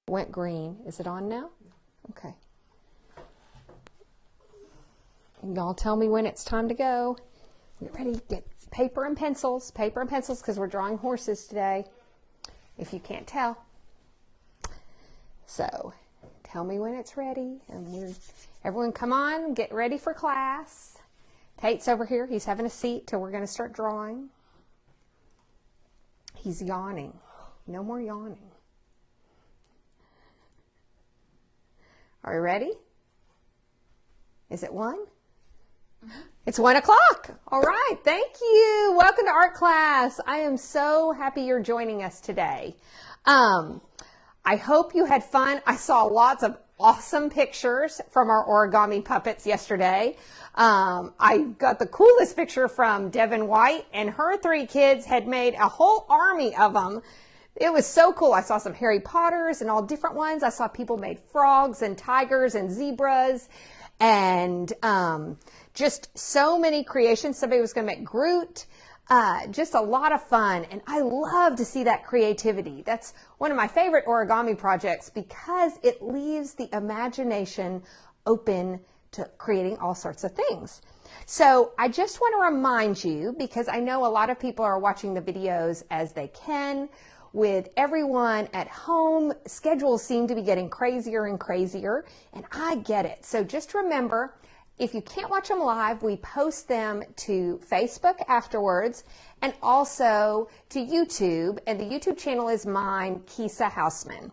Went green. Is it on now? Okay. Y'all tell me when it's time to go. Get ready. Get paper and pencils. Paper and pencils because we're drawing horses today, if you can't tell. So tell me when it's ready. And everyone come on, get ready for class. Tate's over here. He's having a seat till we're going to start drawing. He's yawning. No more yawning. Are you ready? Is it 1? It's 1 o'clock. All right. Thank you. Welcome to art class. I am so happy you're joining us today. I hope you had fun. I saw lots of awesome pictures from our origami puppets yesterday. I got the coolest picture from Devin White, and her 3 kids had made a whole army of them. It was so cool. I saw some Harry Potters and all different ones. I saw people made frogs and tigers and zebras and just so many creations. Somebody was going to make Groot. Just a lot of fun. And I love to see that creativity. That's one of my favorite origami projects because it leaves the imagination open to creating all sorts of things. So I just want to remind you, because I know a lot of people are watching the videos as they can. With everyone at home, schedules seem to be getting crazier and crazier, and I get it. So just remember, if you can't watch them live, we post them to Facebook afterwards and also to YouTube, and the YouTube channel is mine, Kijsa Houseman.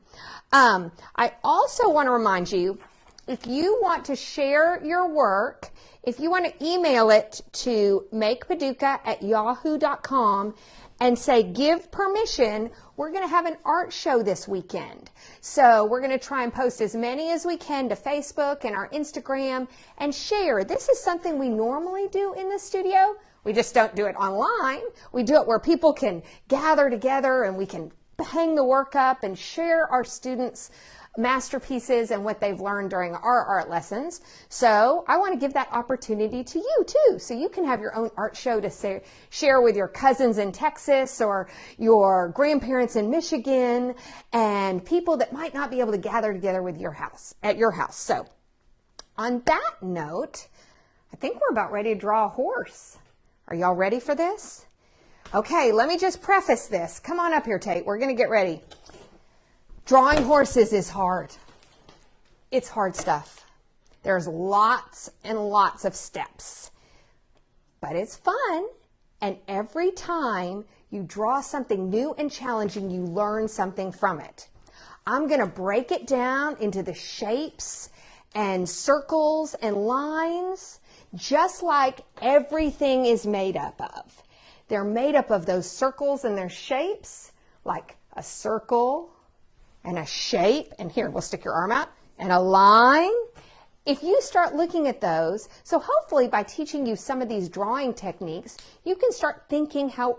I also want to remind you, if you want to share your work, if you want to email it to makepaducah@yahoo.com and say, give permission, we're going to have an art show this weekend. So we're going to try and post as many as we can to Facebook and our Instagram and share. This is something we normally do in the studio. We just don't do it online. We do it where people can gather together and we can hang the work up and share our students' masterpieces and what they've learned during our art lessons. So I want to give that opportunity to you too, so you can have your own art show to share with your cousins in Texas or your grandparents in Michigan and people that might not be able to gather together with at your house. So on that note, I think we're about ready to draw a horse. Are y'all ready for this? Okay, let me just preface this. Come on up here, Tate. We're going to get ready. Drawing horses is hard. It's hard stuff. There's lots and lots of steps, but it's fun. And every time you draw something new and challenging, you learn something from it. I'm going to break it down into the shapes and circles and lines, just like everything is made up of. They're made up of those circles and their shapes, like a circle, and a shape, and here, we'll stick your arm out, and a line. If you start looking at those, so hopefully by teaching you some of these drawing techniques, you can start thinking how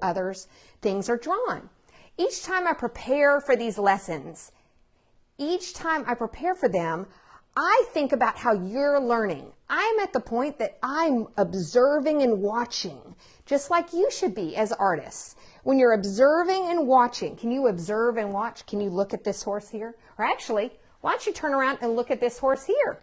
things are drawn. Each time I prepare for these lessons, each time I prepare for them, I think about how you're learning. I'm at the point that I'm observing and watching, just like you should be as artists. When you're observing and watching, can you observe and watch? Can you look at this horse here? Or actually, why don't you turn around and look at this horse here?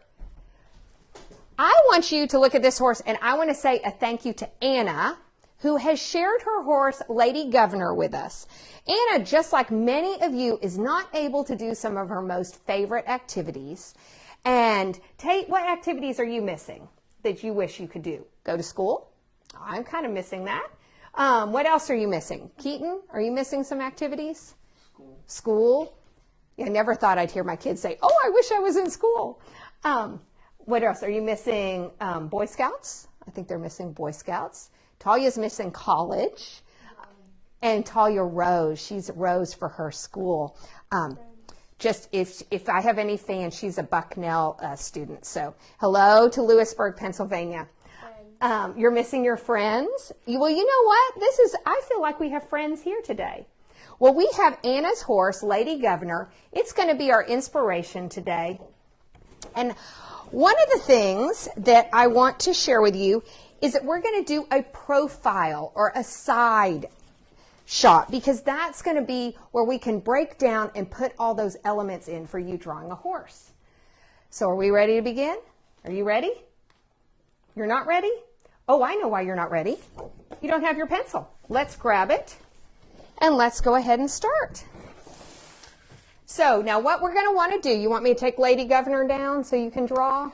I want you to look at this horse, and I want to say a thank you to Anna, who has shared her horse, Lady Governor, with us. Anna, just like many of you, is not able to do some of her most favorite activities. And Tate, what activities are you missing that you wish you could do? Go to school? I'm kind of missing that. What else are you missing? Keaton, are you missing some activities? School? Yeah, I never thought I'd hear my kids say, oh, I wish I was in school. What else? Are you missing Boy Scouts? I think they're missing Boy Scouts. Talia's missing college. And Talia Rose, she's Rose for her school. Just if I have any fans, she's a Bucknell student. So hello to Lewisburg, Pennsylvania. You're missing your friends. Well, you know what? I feel like we have friends here today. Well, we have Anna's horse, Lady Governor. It's going to be our inspiration today. And one of the things that I want to share with you is that we're going to do a profile or a side shot, because that's going to be where we can break down and put all those elements in for you drawing a horse. So are we ready to begin? Are you ready? You're not ready? Oh, I know why you're not ready. You don't have your pencil. Let's grab it and let's go ahead and start. So now what we're going to want to do, you want me to take Lady Governor down so you can draw?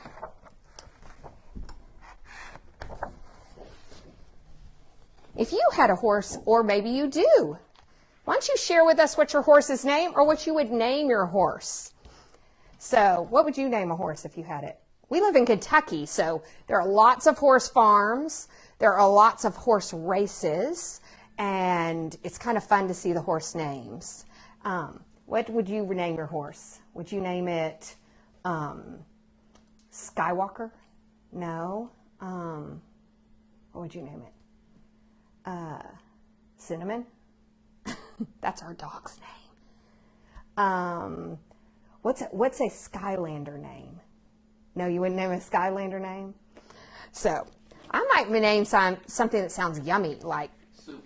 If you had a horse, or maybe you do, why don't you share with us what your horse's name or what you would name your horse? So what would you name a horse if you had it? We live in Kentucky, so there are lots of horse farms. There are lots of horse races, and it's kind of fun to see the horse names. What would you name your horse? Would you name it Skywalker? No. What would you name it? Cinnamon? That's our dog's name. What's a Skylander name? No, you wouldn't name a Skylander name? So I might name something that sounds yummy, like soup.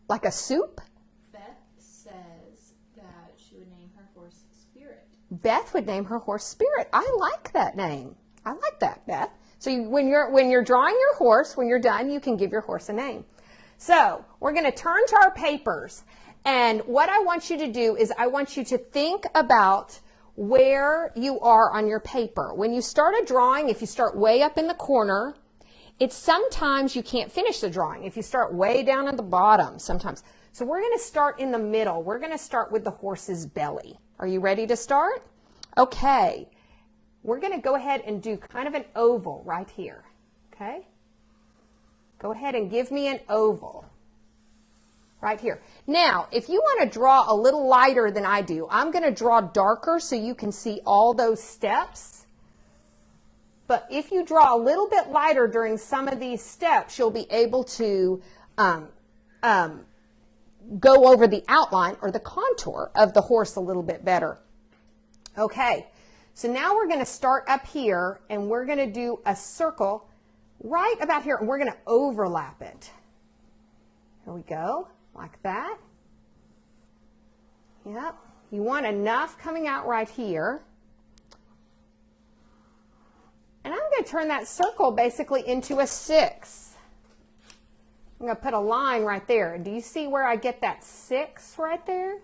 Like a soup? Beth says that she would name her horse Spirit. Beth would name her horse Spirit. I like that name. I like that, Beth. So when you're drawing your horse, when you're done, you can give your horse a name. So we're going to turn to our papers. And what I want you to do is I want you to think about where you are on your paper. When you start a drawing, if you start way up in the corner, it's sometimes you can't finish the drawing. If you start way down at the bottom, sometimes. So we're going to start in the middle. We're going to start with the horse's belly. Are you ready to start? Okay. We're going to go ahead and do kind of an oval right here. Okay? Go ahead and give me an oval right here. Now, if you want to draw a little lighter than I do, I'm going to draw darker so you can see all those steps. But if you draw a little bit lighter during some of these steps, you'll be able to go over the outline or the contour of the horse a little bit better. Okay, so now we're going to start up here and we're going to do a circle right about here and we're going to overlap it. Here we go, like that. Yep, you want enough coming out right here. And I'm going to turn that circle basically into a 6. I'm going to put a line right there. Do you see where I get that 6 right there?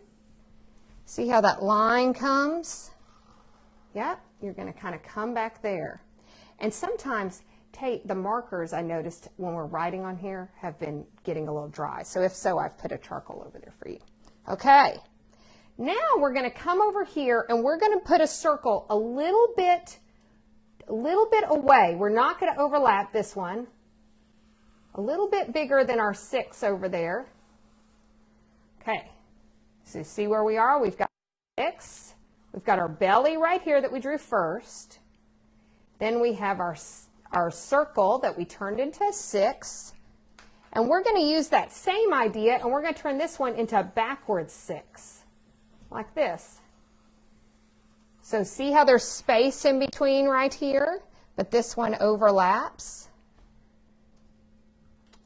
See how that line comes? Yep, you're going to kind of come back there. And sometimes the markers I noticed when we're writing on here have been getting a little dry. So if so, I've put a charcoal over there for you. Okay, now we're going to come over here and we're going to put a circle a little bit away. We're not going to overlap this one. A little bit bigger than our 6 over there. Okay, so see where we are? We've got 6. We've got our belly right here that we drew first. Then we have our circle that we turned into a 6. And we're going to use that same idea and we're going to turn this one into a backwards 6, like this. So see how there's space in between right here, but this one overlaps.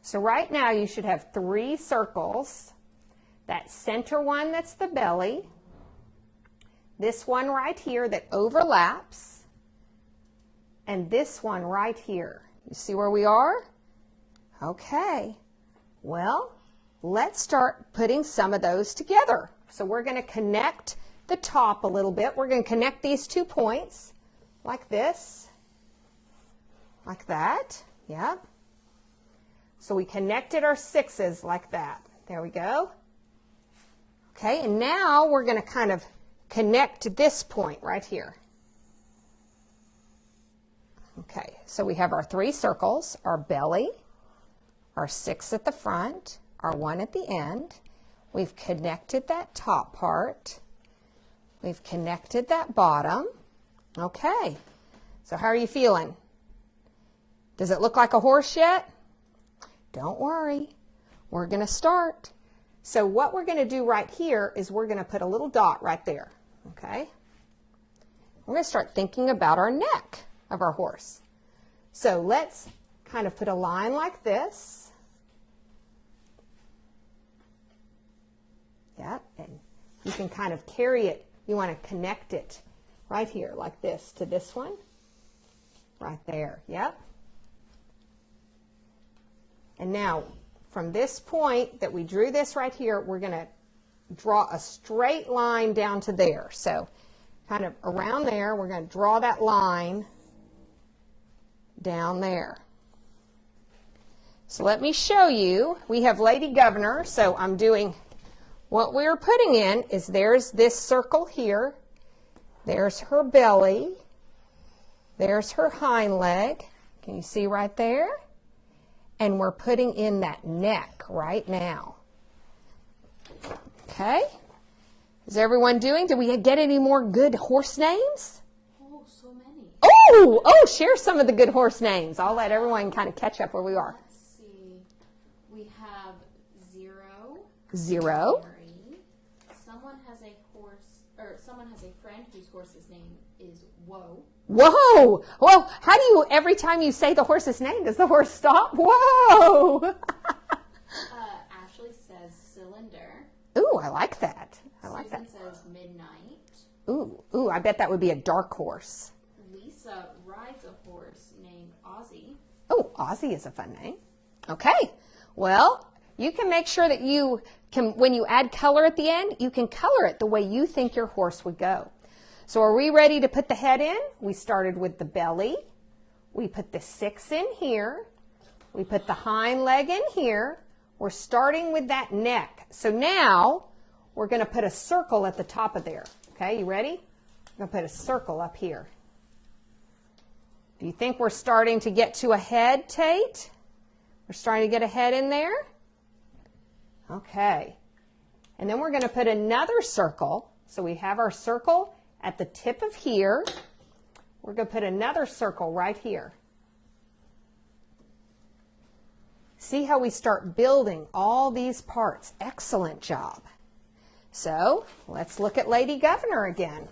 So right now you should have 3 circles. That center one, that's the belly. This one right here that overlaps. And this one right here. You see where we are? Okay. Well, let's start putting some of those together. So we're going to connect the top a little bit. We're going to connect these 2 points like this, like that. Yep. So we connected our 6s like that. There we go. Okay, and now we're going to kind of connect this point right here. Okay, so we have our 3 circles, our belly, our 6 at the front, our 1 at the end. We've connected that top part. We've connected that bottom. Okay, so how are you feeling? Does it look like a horse yet? Don't worry, we're going to start. So what we're going to do right here is we're going to put a little dot right there, okay? We're going to start thinking about our neck of our horse. So let's kind of put a line like this. Yep, and you can kind of carry it. You want to connect it right here like this to this one. Right there, yep. And now, from this point that we drew this right here, we're going to draw a straight line down to there. So, kind of around there, we're going to draw that line down there. So let me show you. We have Lady Governor, so I'm doing, what we're putting in is there's this circle here. There's her belly. There's her hind leg. Can you see right there? And we're putting in that neck right now. Okay? Is everyone doing? Did we get any more good horse names? Oh, so many. Oh, share some of the good horse names. I'll let everyone kind of catch up where we are. Let's see. We have Zero. Zero. Mary. Someone has a horse, or someone has a friend whose horse's name is Whoa. Whoa! Well, how do you, every time you say the horse's name, does the horse stop? Whoa! Ashley says Cylinder. Ooh, I like that. I like Susan that. says Midnight. Ooh, I bet that would be a dark horse. Lisa rides a horse named Ozzy. Oh, Ozzy is a fun name. Okay. Well, you can make sure that you can, when you add color at the end, you can color it the way you think your horse would go. So are we ready to put the head in? We started with the belly. We put the 6 in here. We put the hind leg in here. We're starting with that neck. So now we're going to put a circle at the top of there. Okay, you ready? I'm going to put a circle up here. Do you think we're starting to get to a head, Tate? We're starting to get a head in there? Okay. And then we're going to put another circle. So we have our circle at the tip of here. We're going to put another circle right here. See how we start building all these parts. Excellent job. So let's look at Lady Governor again.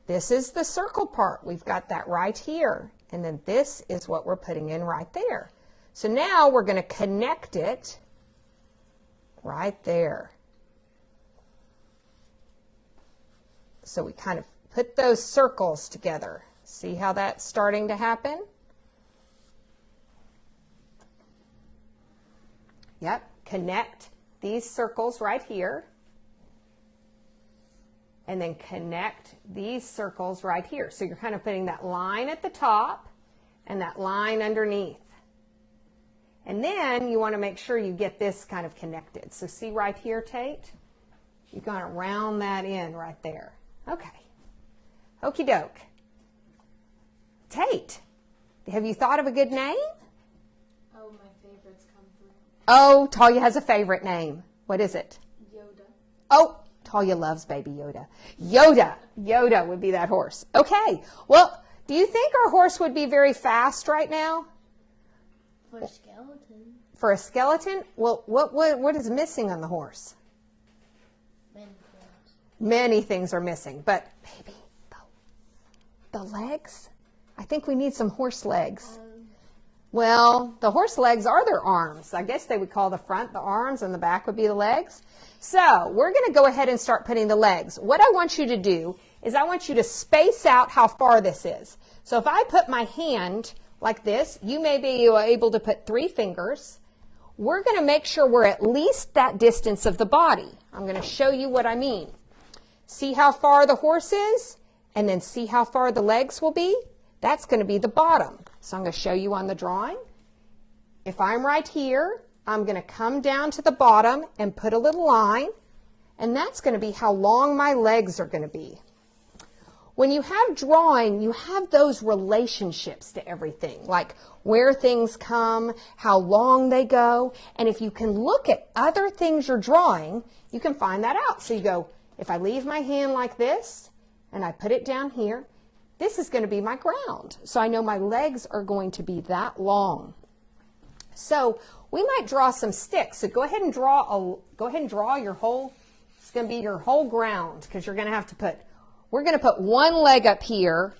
This is the circle part. We've got that right here. And then this is what we're putting in right there. So now we're going to connect it right there. So we kind of put those circles together. See how that's starting to happen? Yep, connect these circles right here. And then connect these circles right here. So you're kind of putting that line at the top and that line underneath. And then you want to make sure you get this kind of connected. So see right here, Tate? You're going to round that in right there. Okay. Okie doke. Tate, have you thought of a good name? Oh, my favorites come through. Oh, Talia has a favorite name. What is it? Yoda. Oh, Talia loves Baby Yoda. Yoda would be that horse. Okay. Well, do you think our horse would be very fast right now? For a skeleton. For a skeleton? Well, what is missing on the horse? Many things are missing, but baby, the legs? I think we need some horse legs. Well, the horse legs are their arms. I guess they would call the front the arms and the back would be the legs. So we're going to go ahead and start putting the legs. What I want you to do is I want you to space out how far this is. So if I put my hand like this, you may be able to put 3 fingers. We're going to make sure we're at least that distance of the body. I'm going to show you what I mean. See how far the horse is, and then see how far the legs will be? That's going to be the bottom. So I'm going to show you on the drawing. If I'm right here, I'm going to come down to the bottom and put a little line, and that's going to be how long my legs are going to be. When you have drawing, you have those relationships to everything, like where things come, how long they go, and if you can look at other things you're drawing, you can find that out. So you go, if I leave my hand like this, and I put it down here, this is going to be my ground. So I know my legs are going to be that long. So we might draw some sticks. So go ahead and draw your whole, it's going to be your whole ground, because you're going to have to put, we're going to put one leg up here.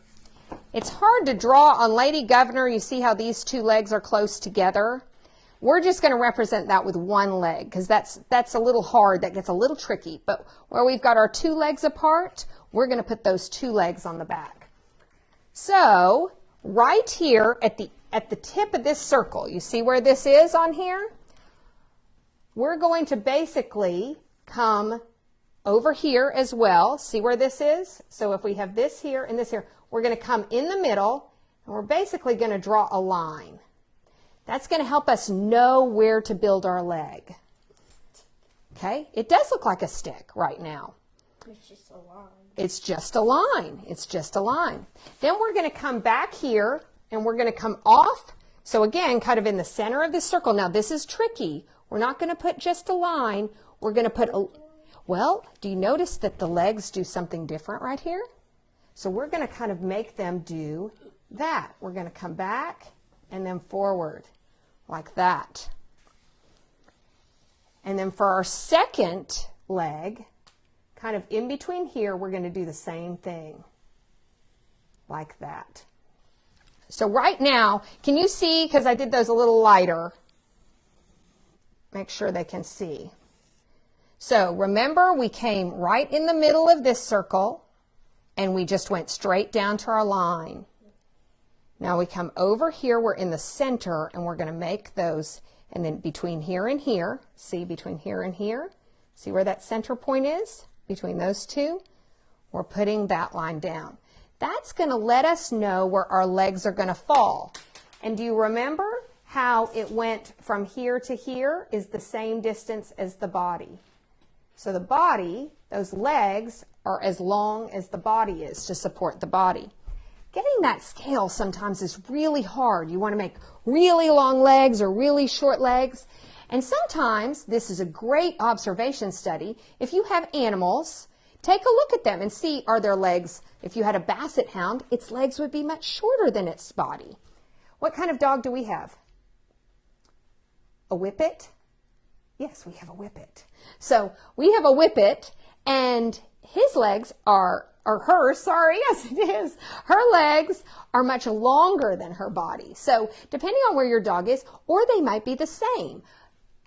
It's hard to draw on Lady Governor. You see how these 2 legs are close together. We're just going to represent that with one leg because that's a little hard. That gets a little tricky. But where we've got our 2 legs apart, we're going to put those 2 legs on the back. So right here at the tip of this circle, you see where this is on here? We're going to basically come over here as well. See where this is? So if we have this here and this here, we're going to come in the middle and we're basically going to draw a line. That's going to help us know where to build our leg. Okay? It does look like a stick right now. It's just a line. It's just a line. It's just a line. Then we're going to come back here and we're going to come off. So again, kind of in the center of this circle. Now this is tricky. We're not going to put just a line. We're going to put a, well, do you notice that the legs do something different right here? So we're going to kind of make them do that. We're going to come back and then forward like that. And then for our second leg, kind of in between here, we're going to do the same thing like that. So right now, can you see, because I did those a little lighter, make sure they can see. So remember, we came right in the middle of this circle and we just went straight down to our line. Now we come over here, we're in the center and we're going to make those, and then between here and here, see between here and here, see where that center point is? Between those 2, we're putting that line down. That's going to let us know where our legs are going to fall. And do you remember how it went from here to here is the same distance as the body? So the body, those legs are as long as the body is to support the body. Getting that scale sometimes is really hard. You want to make really long legs or really short legs. And sometimes this is a great observation study. If you have animals, take a look at them and see, are their legs, if you had a basset hound, its legs would be much shorter than its body. What kind of dog do we have? A whippet? Yes, we have a whippet. So we have a whippet and his legs are, or hers, sorry, yes it is. Her legs are much longer than her body. So depending on where your dog is, or they might be the same.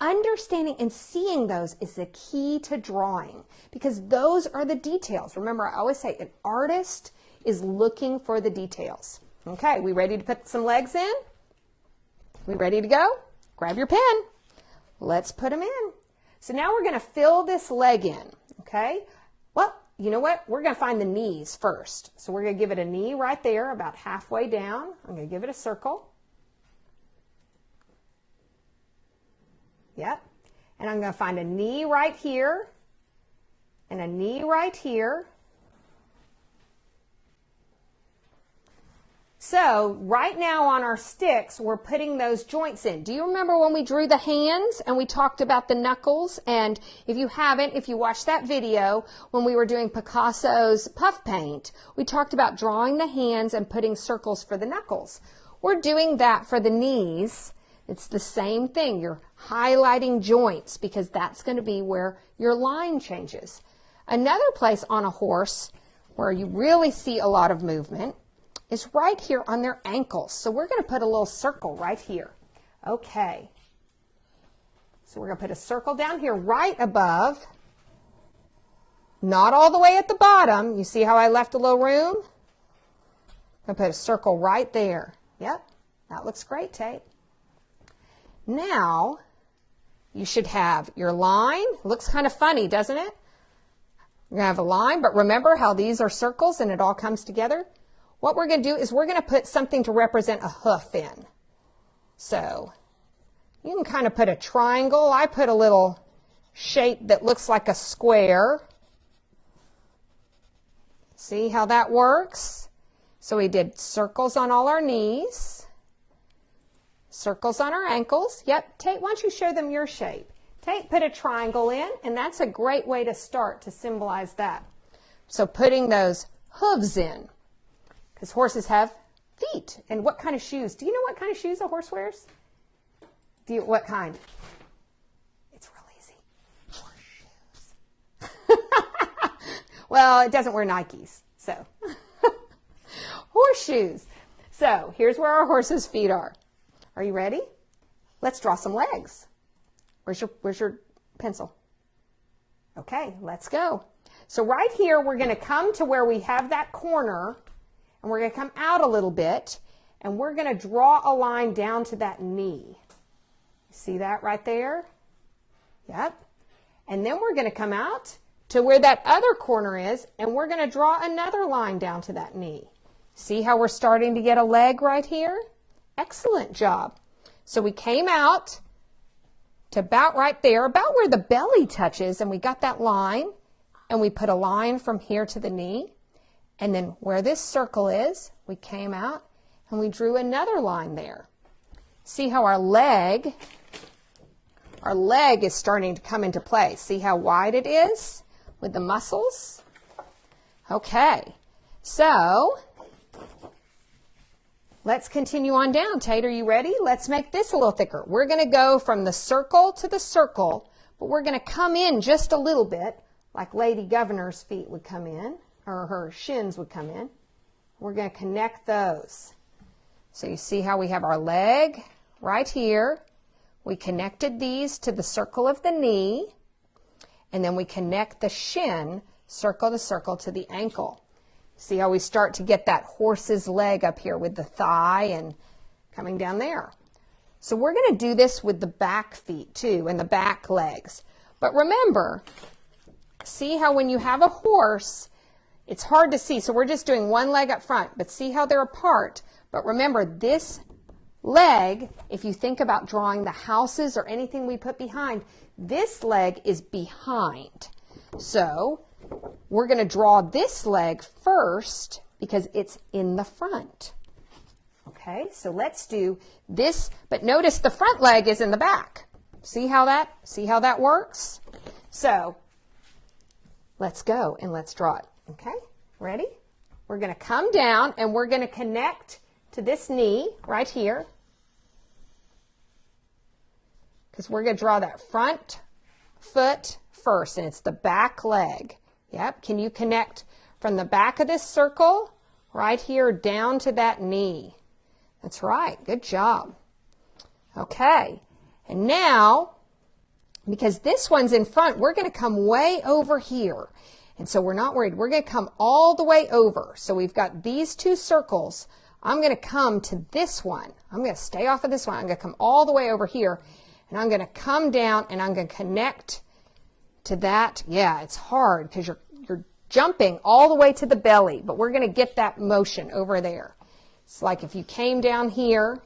Understanding and seeing those is the key to drawing because those are the details. Remember, I always say an artist is looking for the details. Okay, we ready to put some legs in? We ready to go? Grab your pen. Let's put them in. So now we're going to fill this leg in, okay? Well, you know what? We're going to find the knees first. So we're going to give it a knee right there, about halfway down. I'm going to give it a circle. Yep. And I'm going to find a knee right here and a knee right here. So right now on our sticks, we're putting those joints in. Do you remember when we drew the hands and we talked about the knuckles? And if you haven't, if you watched that video when we were doing Picasso's puff paint, we talked about drawing the hands and putting circles for the knuckles. We're doing that for the knees. It's the same thing. You're highlighting joints because that's going to be where your line changes. Another place on a horse where you really see a lot of movement is right here on their ankles. So we're going to put a little circle right here. Okay. So we're going to put a circle down here right above, not all the way at the bottom. You see how I left a little room? I'm going to put a circle right there. Yep, that looks great, Tate. Now, you should have your line. Looks kind of funny, doesn't it? You're going to have a line, but remember how these are circles and it all comes together? What we're going to do is we're going to put something to represent a hoof in. So, you can kind of put a triangle. I put a little shape that looks like a square. See how that works? So we did circles on all our knees. Circles on our ankles. Yep, Tate, why don't you show them your shape? Tate put a triangle in, and that's a great way to start to symbolize that. So putting those hooves in, because horses have feet. And what kind of shoes? Do you know what kind of shoes a horse wears? What kind? It's real easy. Horseshoes. Well, it doesn't wear Nikes, so. Horseshoes. So here's where our horse's feet are. Are you ready? let's draw some legs. Where's your pencil? Okay, let's go. So right here, we're going to come to where we have that corner, and we're going to come out a little bit, and we're going to draw a line down to that knee. See that right there? Yep. And then we're going to come out to where that other corner is, and we're going to draw another line down to that knee. See how we're starting to get a leg right here? Excellent job. So we came out to about right there, about where the belly touches, and we got that line, and we put a line from here to the knee, and then where this circle is, we came out and we drew another line there. See how our leg is starting to come into play. See how wide it is with the muscles? Okay, so let's continue on down. Tate, are you ready? Let's make this a little thicker. We're going to go from the circle to the circle, but we're going to come in just a little bit, like Lady Governor's feet would come in, or her shins would come in. We're going to connect those. So you see how we have our leg right here. We connected these to the circle of the knee, and then we connect the shin, circle to circle, to the ankle. See how we start to get that horse's leg up here with the thigh and coming down there. So we're going to do this with the back feet too, and the back legs. But remember, see how when you have a horse, it's hard to see. So we're just doing one leg up front, but see how they're apart. But remember, this leg, if you think about drawing the houses or anything we put behind, this leg is behind. So we're going to draw this leg first because it's in the front. Okay, so let's do this, but notice the front leg is in the back. See how that works? So let's go and let's draw it. Okay, ready? We're going to come down and we're going to connect to this knee right here, because we're going to draw that front foot first, and it's the back leg. Yep, can you connect from the back of this circle right here down to that knee? That's right, good job. Okay, and now, because this one's in front, we're going to come way over here. And so we're not worried. We're going to come all the way over. So we've got these two circles. I'm going to come to this one. I'm going to stay off of this one. I'm going to come all the way over here, and I'm going to come down, and I'm going to connect to that. Yeah, it's hard because you're jumping all the way to the belly, but we're going to get that motion over there. It's like if you came down here,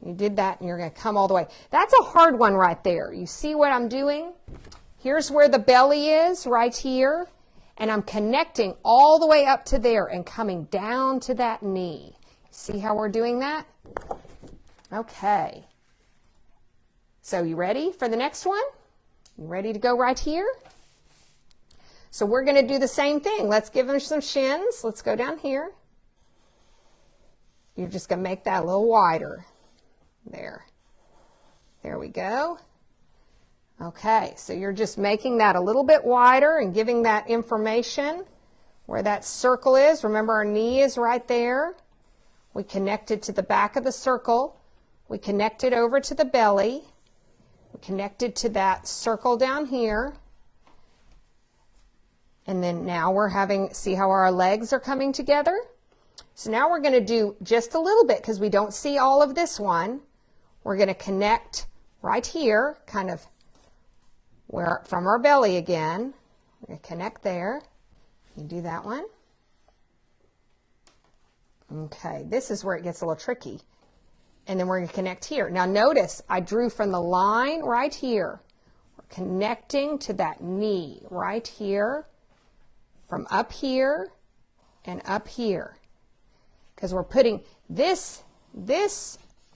you did that, and you're going to come all the way. That's a hard one right there. You see what I'm doing? Here's where the belly is, right here, and I'm connecting all the way up to there and coming down to that knee. See how we're doing that? Okay. So you ready for the next one? You ready to go right here? So we're going to do the same thing. Let's give them some shins. Let's go down here. You're just going to make that a little wider. There. There we go. Okay, so you're just making that a little bit wider and giving that information where that circle is. Remember, our knee is right there. We connected to the back of the circle. We connected over to the belly. We connected to that circle down here. And then now we're having, see how our legs are coming together? So now we're going to do just a little bit because we don't see all of this one. We're going to connect right here, kind of where from our belly again. We're going to connect there. You do that one. Okay, this is where it gets a little tricky. And then we're going to connect here. Now notice I drew from the line right here. We're connecting to that knee right here, from up here and up here. Because we're putting this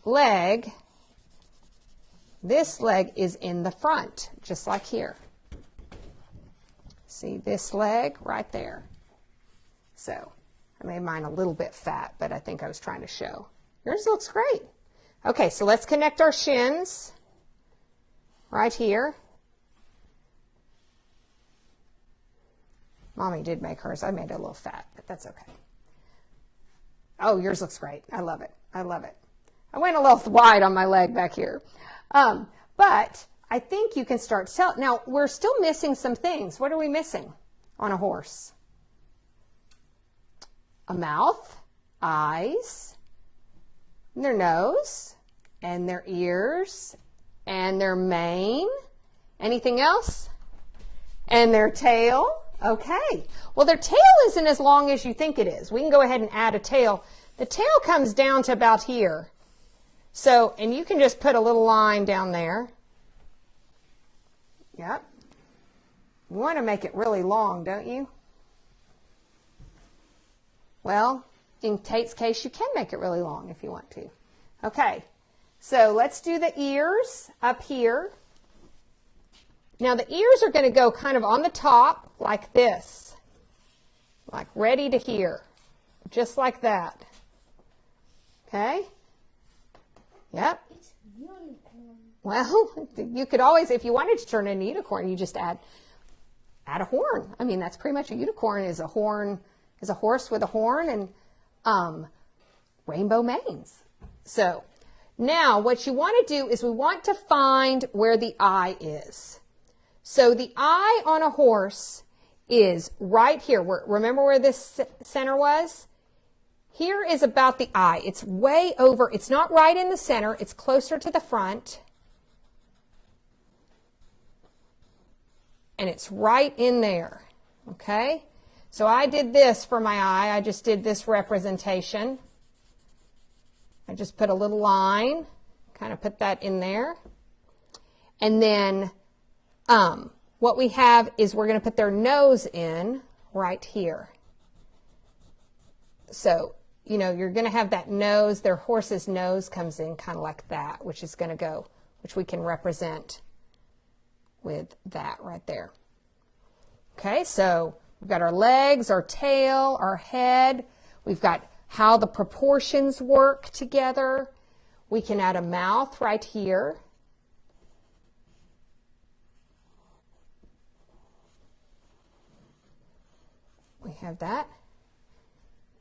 leg is in the front, just like here. See this leg right there. So I made mine a little bit fat, but I think I was trying to show. Yours looks great. Okay, so let's connect our shins right here. Mommy did make hers. I made it a little fat, but that's okay. Oh, yours looks great. I love it. I love it. I went a little wide on my leg back here. But I think you can start to tell. Now, we're still missing some things. What are we missing on a horse? A mouth, eyes, and their nose, and their ears, and their mane. Anything else? And their tail. Okay. Well, their tail isn't as long as you think it is. We can go ahead and add a tail. The tail comes down to about here. So, and you can just put a little line down there. Yep. You want to make it really long, don't you? Well, in Tate's case, you can make it really long if you want to. Okay. So let's do the ears up here. Now the ears are going to go kind of on the top like this. Like ready to hear. Just like that. Okay? Yep. It's a unicorn. Well, you could always, if you wanted to turn into a unicorn, you just add a horn. I mean, that's pretty much a unicorn is a horn, is a horse with a horn and rainbow manes. So now what you want to do is we want to find where the eye is. So the eye on a horse is right here. Remember where this center was? Here is about the eye. It's way over. It's not right in the center. It's closer to the front. And it's right in there. Okay? So I did this for my eye. I just did this representation. I just put a little line. Kind of put that in there. And then what we have is we're going to put their nose in right here. So, you know, you're going to have that nose, their horse's nose comes in kind of like that, which is going to go, which we can represent with that right there. Okay, so we've got our legs, our tail, our head. We've got how the proportions work together. We can add a mouth right here. We have that.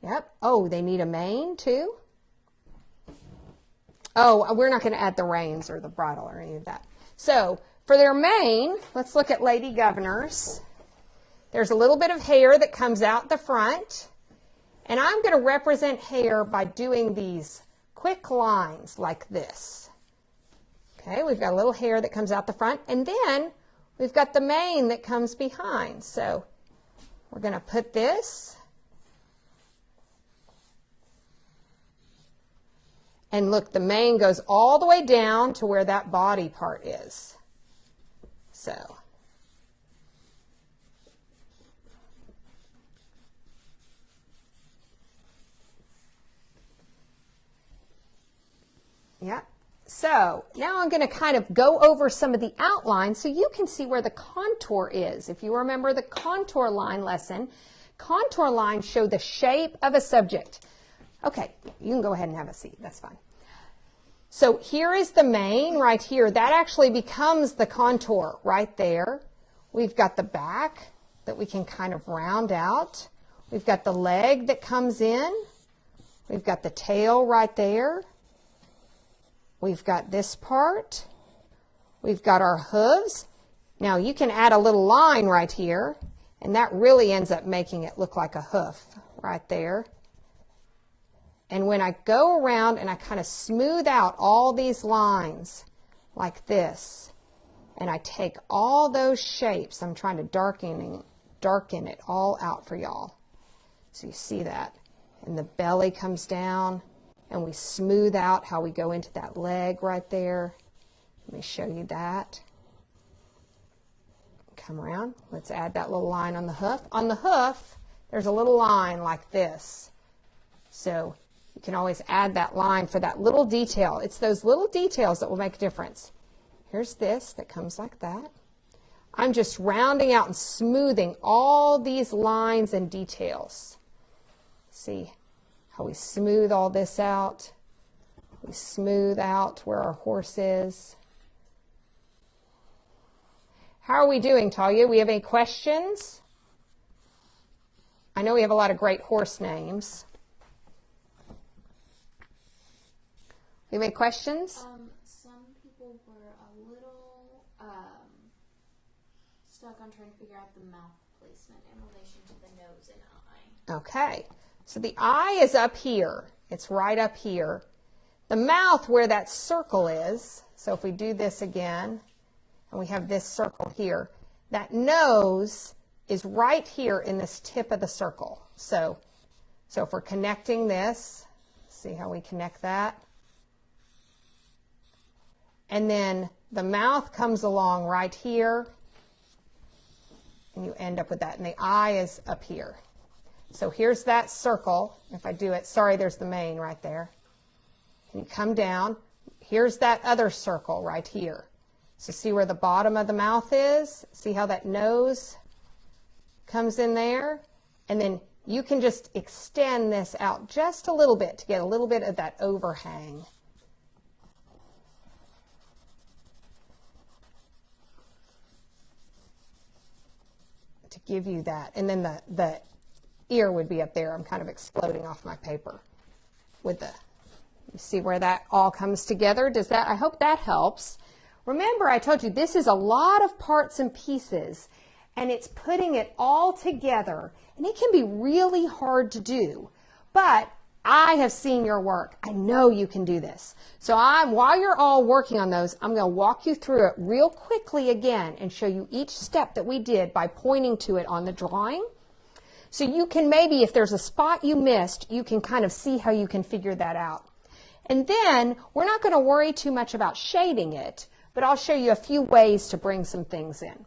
Yep. Oh, they need a mane too. Oh, we're not going to add the reins or the bridle or any of that. So for their mane, let's look at Lady Governor's. There's a little bit of hair that comes out the front. And I'm going to represent hair by doing these quick lines like this. Okay, we've got a little hair that comes out the front. And then we've got the mane that comes behind. So we're going to put this. And look, the mane goes all the way down to where that body part is. So. Yeah. So now I'm going to kind of go over some of the outlines so you can see where the contour is. If you remember the contour line lesson, contour lines show the shape of a subject. Okay, you can go ahead and have a seat. That's fine. So here is the mane right here. That actually becomes the contour right there. We've got the back that we can kind of round out. We've got the leg that comes in. We've got the tail right there. We've got this part. We've got our hooves. Now you can add a little line right here, and that really ends up making it look like a hoof right there. And when I go around and I kind of smooth out all these lines like this, and I take all those shapes, I'm trying to darken it all out for y'all. So you see that. And the belly comes down, and we smooth out how we go into that leg right there. Let me show you that. Come around. Let's add that little line on the hoof. On the hoof, there's a little line like this. So you can always add that line for that little detail. It's those little details that will make a difference. Here's this that comes like that. I'm just rounding out and smoothing all these lines and details. See how we smooth all this out? We smooth out where our horse is. How are we doing, Talia? We have any questions? I know we have a lot of great horse names. You have any questions? Some people were a little stuck on trying to figure out the mouth placement in relation to the nose and eye. Okay, so the eye is up here. It's right up here. The mouth, where that circle is, so if we do this again, and we have this circle here, that nose is right here in this tip of the circle. So if we're connecting this, see how we connect that? And then the mouth comes along right here, and you end up with that. And the eye is up here. So here's that circle. If I do it, sorry, there's the mane right there. And you come down. Here's that other circle right here. So see where the bottom of the mouth is? See how that nose comes in there? And then you can just extend this out just a little bit to get a little bit of that overhang. To give you that. And then the ear would be up there. I'm kind of exploding off my paper with the, you see where that all comes together? Does that, I hope that helps. Remember, I told you this is a lot of parts and pieces, and it's putting it all together, and it can be really hard to do, but I have seen your work. I know you can do this. So while you're all working on those, I'm going to walk you through it real quickly again and show you each step that we did by pointing to it on the drawing. So you can maybe, if there's a spot you missed, you can kind of see how you can figure that out. And then we're not going to worry too much about shading it, but I'll show you a few ways to bring some things in.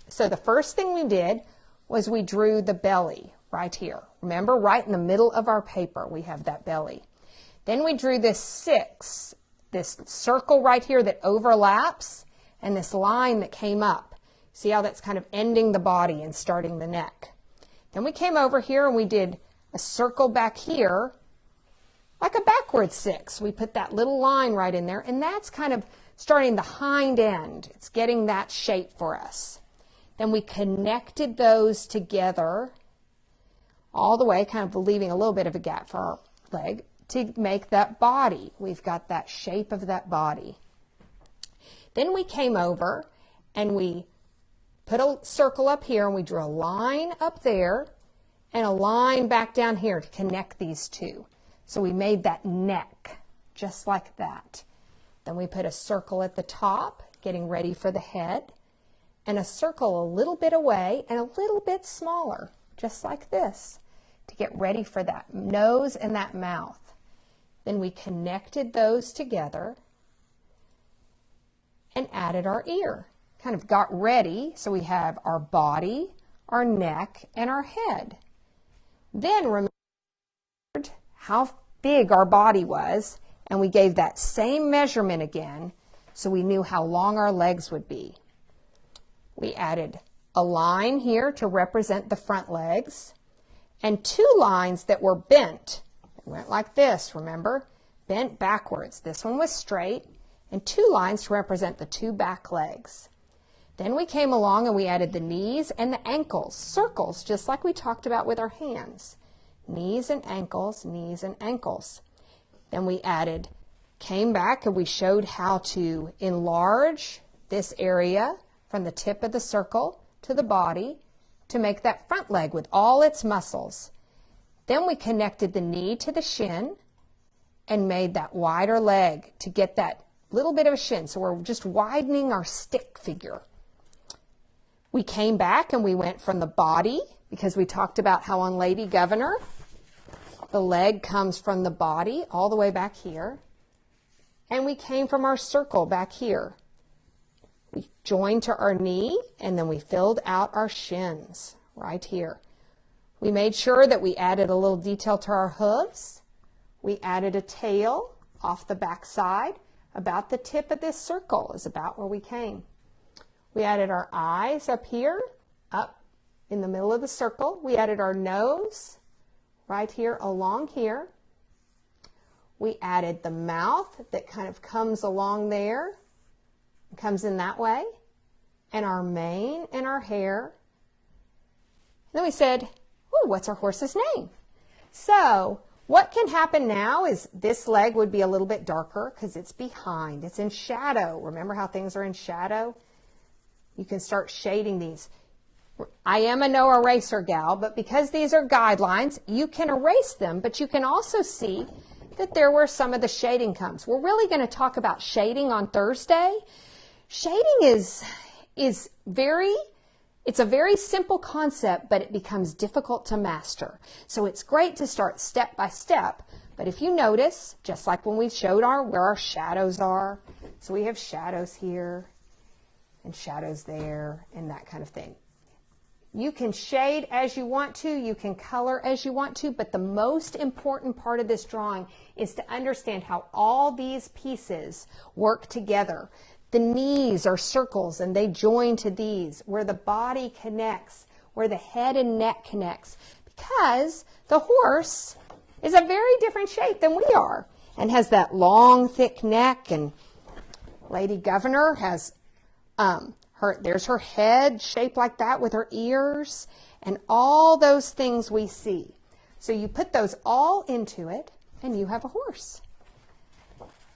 So the first thing we did was we drew the belly right here. Remember, right in the middle of our paper, we have that belly. Then we drew this 6, this circle right here that overlaps, and this line that came up. See how that's kind of ending the body and starting the neck. Then we came over here and we did a circle back here, like a backward 6. We put that little line right in there, and that's kind of starting the hind end. It's getting that shape for us. Then we connected those together all the way, kind of leaving a little bit of a gap for our leg to make that body. We've got that shape of that body. Then we came over and we put a circle up here, and we drew a line up there and a line back down here to connect these two. So we made that neck just like that. Then we put a circle at the top, getting ready for the head, and a circle a little bit away and a little bit smaller, just like this, to get ready for that nose and that mouth. Then we connected those together and added our ear. Kind of got ready, so we have our body, our neck, and our head. Then remembered how big our body was, and we gave that same measurement again, so we knew how long our legs would be. We added a line here to represent the front legs, and 2 lines that were bent. It went like this, remember? Bent backwards. This one was straight, and 2 lines to represent the 2 back legs. Then we came along and we added the knees and the ankles, circles, just like we talked about with our hands. Knees and ankles, knees and ankles. Then we came back and we showed how to enlarge this area from the tip of the circle to the body to make that front leg with all its muscles. Then we connected the knee to the shin and made that wider leg to get that little bit of a shin. So we're just widening our stick figure. We came back and we went from the body, because we talked about how on Lady Governor, the leg comes from the body all the way back here. And we came from our circle back here. We joined to our knee, and then we filled out our shins right here. We made sure that we added a little detail to our hooves. We added a tail off the back side. About the tip of this circle is about where we came. We added our eyes up here, up in the middle of the circle. We added our nose right here along here. We added the mouth that kind of comes along there, comes in that way, and our mane and our hair. Then we said, ooh, what's our horse's name? So What can happen now is this leg would be a little bit darker because it's behind. It's in shadow. Remember how things are in shadow? You can start shading these. I am a no eraser gal, but because these are guidelines, you can erase them, but you can also see that there where some of the shading comes. We're really going to talk about shading on Thursday. Shading is it's a very simple concept, but it becomes difficult to master. So it's great to start step by step. But if you notice, just like when we showed where our shadows are, so we have shadows here and shadows there and that kind of thing. You can shade as you want to, you can color as you want to, but the most important part of this drawing is to understand how all these pieces work together. The knees are circles and they join to these, where the body connects, where the head and neck connects, because the horse is a very different shape than we are and has that long, thick neck, and Lady Governor has there's her head shaped like that with her ears and all those things we see. So you put those all into it and you have a horse.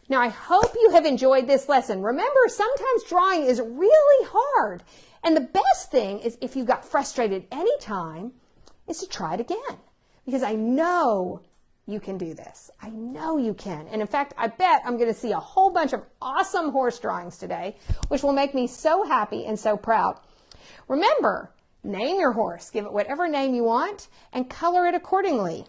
Now, I hope you have enjoyed this lesson. Remember, sometimes drawing is really hard. And the best thing is, if you got frustrated anytime, is to try it again. Because I know you can do this. I know you can. And in fact, I bet I'm going to see a whole bunch of awesome horse drawings today, which will make me so happy and so proud. Remember, name your horse. Give it whatever name you want and color it accordingly.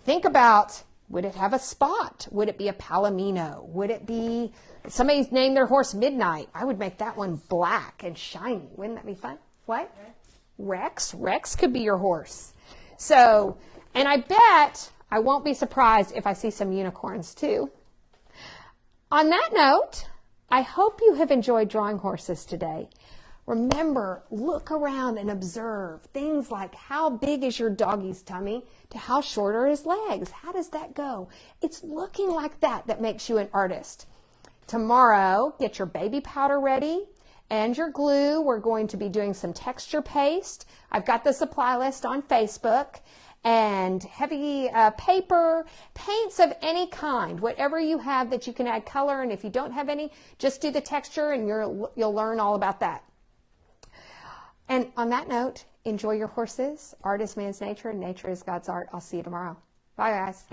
Think about, would it have a spot? Would it be a palomino? Would it be, somebody's named their horse Midnight. I would make that one black and shiny. Wouldn't that be fun? What? Rex. Rex could be your horse. So, and I bet I won't be surprised if I see some unicorns too. On that note, I hope you have enjoyed drawing horses today. Remember, look around and observe things like how big is your doggy's tummy to how short are his legs. How does that go? It's looking like that makes you an artist. Tomorrow, get your baby powder ready and your glue. We're going to be doing some texture paste. I've got the supply list on Facebook. And heavy paper, paints of any kind, whatever you have that you can add color. And if you don't have any, just do the texture and you'll learn all about that. And on that note, enjoy your horses. Art is man's nature and nature is God's art. I'll see you tomorrow. Bye, guys.